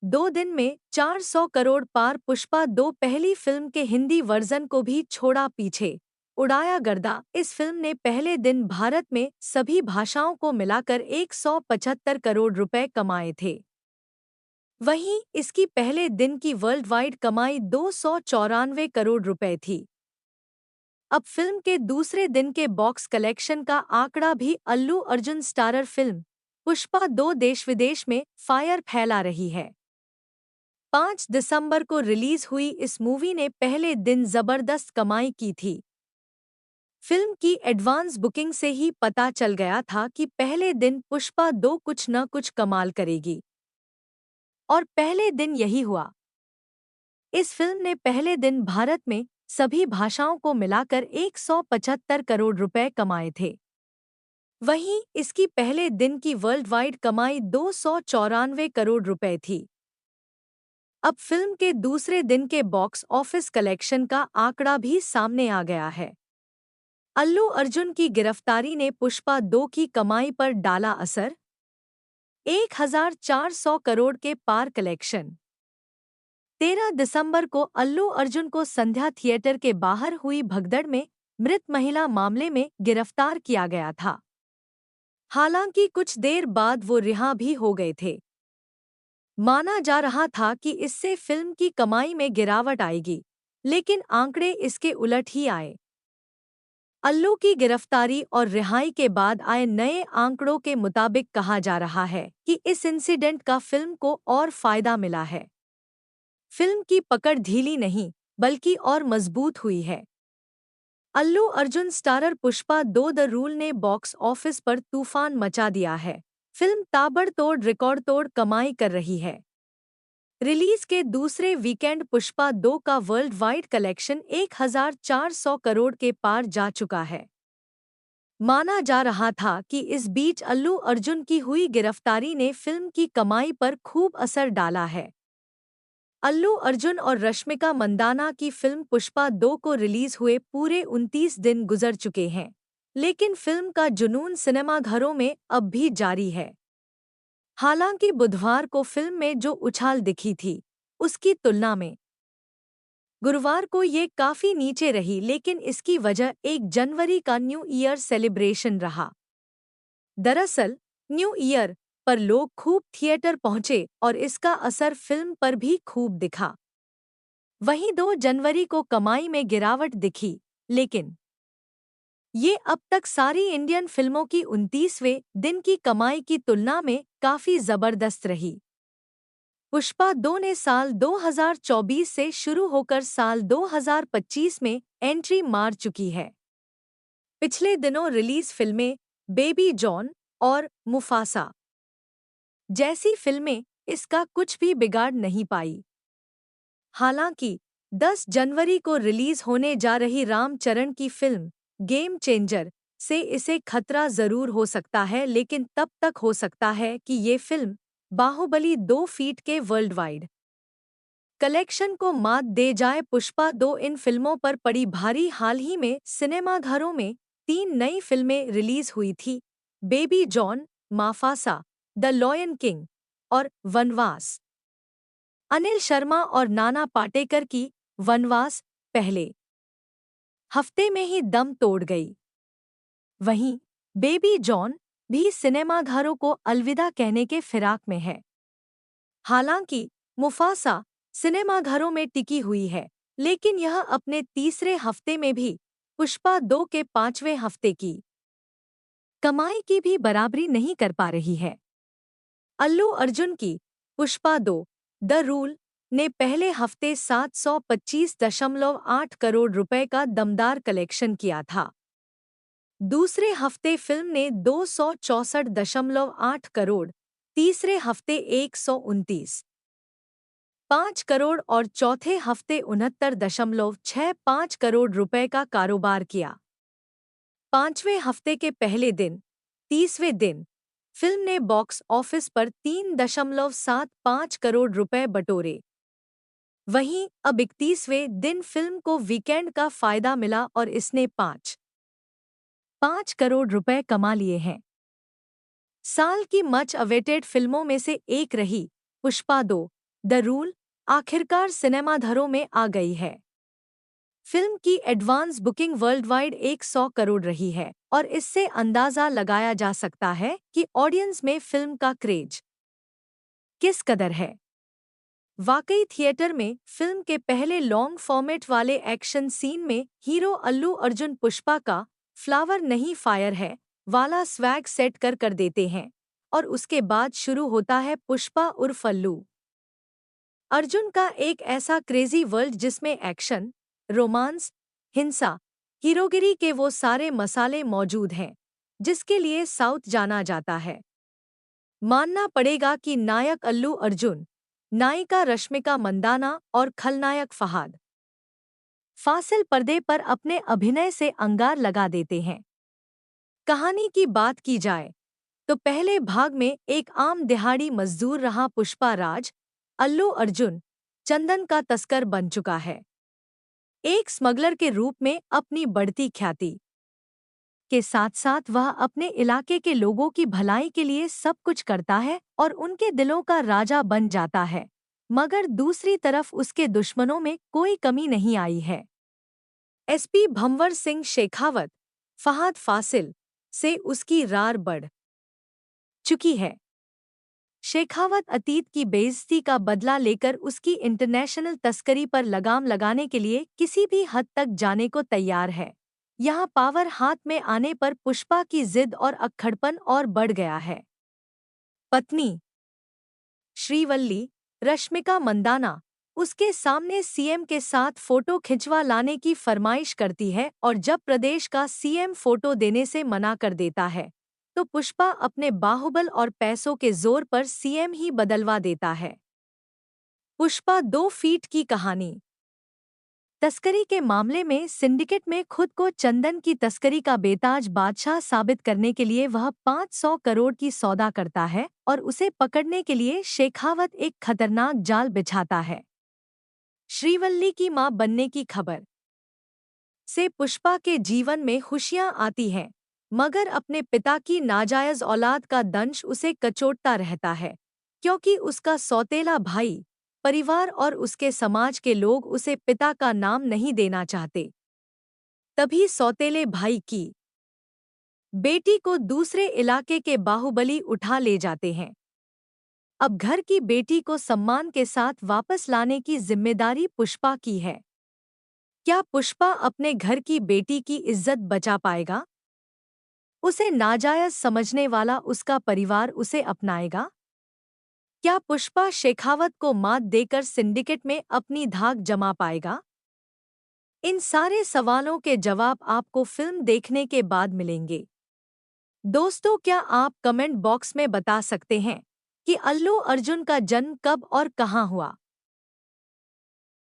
2 दिन में 400 करोड़ पार। पुष्पा 2 पहली फिल्म के हिंदी वर्जन को भी छोड़ा पीछे, उड़ाया गर्दा। इस फिल्म ने पहले दिन भारत में सभी भाषाओं को मिलाकर 175 करोड़ रुपए कमाए थे। वहीं इसकी पहले दिन की वर्ल्ड वाइड कमाई 294 करोड़ रुपए थी। अब फिल्म के दूसरे दिन के बॉक्स कलेक्शन का आंकड़ा भी अल्लू अर्जुन स्टारर फिल्म पुष्पा 2 देश विदेश में फायर फैला रही है। 5 दिसंबर को रिलीज हुई इस मूवी ने पहले दिन जबरदस्त कमाई की थी। फिल्म की एडवांस बुकिंग से ही पता चल गया था कि पहले दिन पुष्पा 2 कुछ न कुछ कमाल करेगी, और पहले दिन यही हुआ। इस फिल्म ने पहले दिन भारत में सभी भाषाओं को मिलाकर 175 करोड़ रुपए कमाए थे। वहीं इसकी पहले दिन की वर्ल्ड वाइड कमाई 294 करोड़ रुपए थी। अब फिल्म के दूसरे दिन के बॉक्स ऑफिस कलेक्शन का आंकड़ा भी सामने आ गया है। अल्लू अर्जुन की गिरफ्तारी ने पुष्पा 2 की कमाई पर डाला असर। 1400 करोड़ के पार कलेक्शन। 13 दिसंबर को अल्लू अर्जुन को संध्या थिएटर के बाहर हुई भगदड़ में मृत महिला मामले में गिरफ्तार किया गया था। हालांकि कुछ देर बाद वो रिहा भी हो गए थे। माना जा रहा था कि इससे फिल्म की कमाई में गिरावट आएगी, लेकिन आंकड़े इसके उलट ही आए। अल्लू की गिरफ्तारी और रिहाई के बाद आए नए आंकड़ों के मुताबिक कहा जा रहा है कि इस इंसिडेंट का फिल्म को और फायदा मिला है। फिल्म की पकड़ ढीली नहीं, बल्कि और मजबूत हुई है। Allu Arjun starrer Pushpa 2 the rule ने बॉक्स ऑफिस पर तूफान मचा दिया है। फिल्म ताबड़तोड़ रिकॉर्ड तोड़ कमाई कर रही है। रिलीज के दूसरे वीकेंड पुष्पा 2 का वर्ल्ड वाइड कलेक्शन 1400 करोड़ के पार जा चुका है। माना जा रहा था कि इस बीच अल्लू अर्जुन की हुई गिरफ्तारी ने फिल्म की कमाई पर खूब असर डाला है। अल्लू अर्जुन और रश्मिका मंदाना की फिल्म पुष्पा 2 को रिलीज हुए पूरे 29 दिन गुजर चुके हैं, लेकिन फिल्म का जुनून सिनेमाघरों में अब भी जारी है। हालांकि बुधवार को फिल्म में जो उछाल दिखी थी, उसकी तुलना में गुरुवार को ये काफी नीचे रही, लेकिन इसकी वजह 1 जनवरी का न्यू ईयर सेलिब्रेशन रहा। दरअसल न्यू ईयर पर लोग खूब थिएटर पहुंचे और इसका असर फिल्म पर भी खूब दिखा। वहीं 2 जनवरी को कमाई में गिरावट दिखी, लेकिन ये अब तक सारी इंडियन फिल्मों की 29वें दिन की कमाई की तुलना में काफी जबरदस्त रही। पुष्पा 2 ने साल 2024 से शुरू होकर साल 2025 में एंट्री मार चुकी है। पिछले दिनों रिलीज फिल्में बेबी जॉन और मुफासा जैसी फिल्में इसका कुछ भी बिगाड़ नहीं पाई। हालांकि 10 जनवरी को रिलीज होने जा रही रामचरण की फिल्म गेम चेंजर से इसे खतरा जरूर हो सकता है, लेकिन तब तक हो सकता है कि ये फिल्म बाहुबली 2 फीट के वर्ल्ड वाइड कलेक्शन को मात दे जाए। पुष्पा 2 इन फिल्मों पर पड़ी भारी। हाल ही में सिनेमाघरों में 3 नई फिल्में रिलीज हुई थी: Baby John, Mufasa, the lion king और वनवास। अनिल शर्मा और नाना पाटेकर की वनवास पहले हफ्ते में ही दम तोड़ गई। वहीं बेबी जॉन भी सिनेमाघरों को अलविदा कहने के फिराक में है। हालांकि मुफासा सिनेमाघरों में टिकी हुई है, लेकिन यह अपने तीसरे हफ्ते में भी पुष्पा 2 के 5वें हफ्ते की कमाई की भी बराबरी नहीं कर पा रही है। अल्लू अर्जुन की पुष्पा 2 द रूल ने पहले हफ्ते 725.8 करोड़ रुपए का दमदार कलेक्शन किया था। दूसरे हफ्ते फिल्म ने 264.8 करोड़, तीसरे हफ्ते 129.5 करोड़ और चौथे हफ्ते 69.65 करोड़ रुपए का कारोबार किया। पांचवें हफ्ते के पहले दिन, 30वें दिन, फिल्म ने बॉक्स ऑफिस पर 3.75 करोड़ रुपए बटोरे। वहीं अब 31वें दिन फिल्म को वीकेंड का फायदा मिला और इसने 5 करोड़ रुपए कमा लिए हैं। साल की मच अवेटेड फिल्मों में से एक रही पुष्पा 2 द रूल आखिरकार सिनेमाघरों में आ गई है। फिल्म की advance booking world wide 100 crore रही है और इससे अंदाजा लगाया जा सकता है कि ऑडियंस में फिल्म का क्रेज किस कदर है। वाकई थिएटर में फिल्म के पहले लॉन्ग फॉर्मेट वाले एक्शन सीन में हीरो अल्लू अर्जुन पुष्पा का फ्लावर नहीं फायर है वाला स्वैग सेट कर देते हैं और उसके बाद शुरू होता है पुष्पा उर्फ अल्लू अर्जुन का एक ऐसा क्रेजी वर्ल्ड जिसमें एक्शन, रोमांस, हिंसा, हीरोगिरी के वो सारे मसाले मौजूद हैं जिसके लिए साउथ जाना जाता है। मानना पड़ेगा कि नायक अल्लू अर्जुन, नायिका रश्मिका मंदाना और खलनायक फहाद फासिल पर्दे पर अपने अभिनय से अंगार लगा देते हैं। कहानी की बात की जाए तो पहले भाग में एक आम दिहाड़ी मजदूर रहा पुष्पा राज, अल्लू अर्जुन चंदन का तस्कर बन चुका है। एक स्मगलर के रूप में अपनी बढ़ती ख्याति के साथ साथ वह अपने इलाके के लोगों की भलाई के लिए सब कुछ करता है और उनके दिलों का राजा बन जाता है। मगर दूसरी तरफ उसके दुश्मनों में कोई कमी नहीं आई है। एसपी भंवर सिंह शेखावत, फहाद फासिल से उसकी रार बढ़ चुकी है। शेखावत अतीत की बेइज्जती का बदला लेकर उसकी इंटरनेशनल तस्करी पर लगाम लगाने के लिए किसी भी हद तक जाने को तैयार है। यहाँ पावर हाथ में आने पर पुष्पा की जिद और अक्खड़पन और बढ़ गया है। पत्नी श्रीवल्ली रश्मिका मंदाना उसके सामने सीएम के साथ फोटो खिंचवा लाने की फरमाइश करती है और जब प्रदेश का सीएम फोटो देने से मना कर देता है तो पुष्पा अपने बाहुबल और पैसों के जोर पर सीएम ही बदलवा देता है। पुष्पा 2 फीट की कहानी। तस्करी के मामले में सिंडिकेट में खुद को चंदन की तस्करी का बेताज बादशाह साबित करने के लिए वह 500 करोड़ की सौदा करता है और उसे पकड़ने के लिए शेखावत एक खतरनाक जाल बिछाता है। श्रीवल्ली की मां बनने की खबर से पुष्पा के जीवन में खुशियां आती हैं, मगर अपने पिता की नाजायज औलाद का दंश उसे कचोटता रहता है क्योंकि उसका सौतेला भाई, परिवार और उसके समाज के लोग उसे पिता का नाम नहीं देना चाहते। तभी सौतेले भाई की बेटी को दूसरे इलाके के बाहुबली उठा ले जाते हैं। अब घर की बेटी को सम्मान के साथ वापस लाने की जिम्मेदारी पुष्पा की है। क्या पुष्पा अपने घर की बेटी की इज्जत बचा पाएगा? उसे नाजायज समझने वाला उसका परिवार उसे अपनाएगा? क्या पुष्पा शेखावत को मात देकर सिंडिकेट में अपनी धाक जमा पाएगा? इन सारे सवालों के जवाब आपको फिल्म देखने के बाद मिलेंगे। दोस्तों, क्या आप कमेंट बॉक्स में बता सकते हैं कि अल्लू अर्जुन का जन्म कब और कहां हुआ?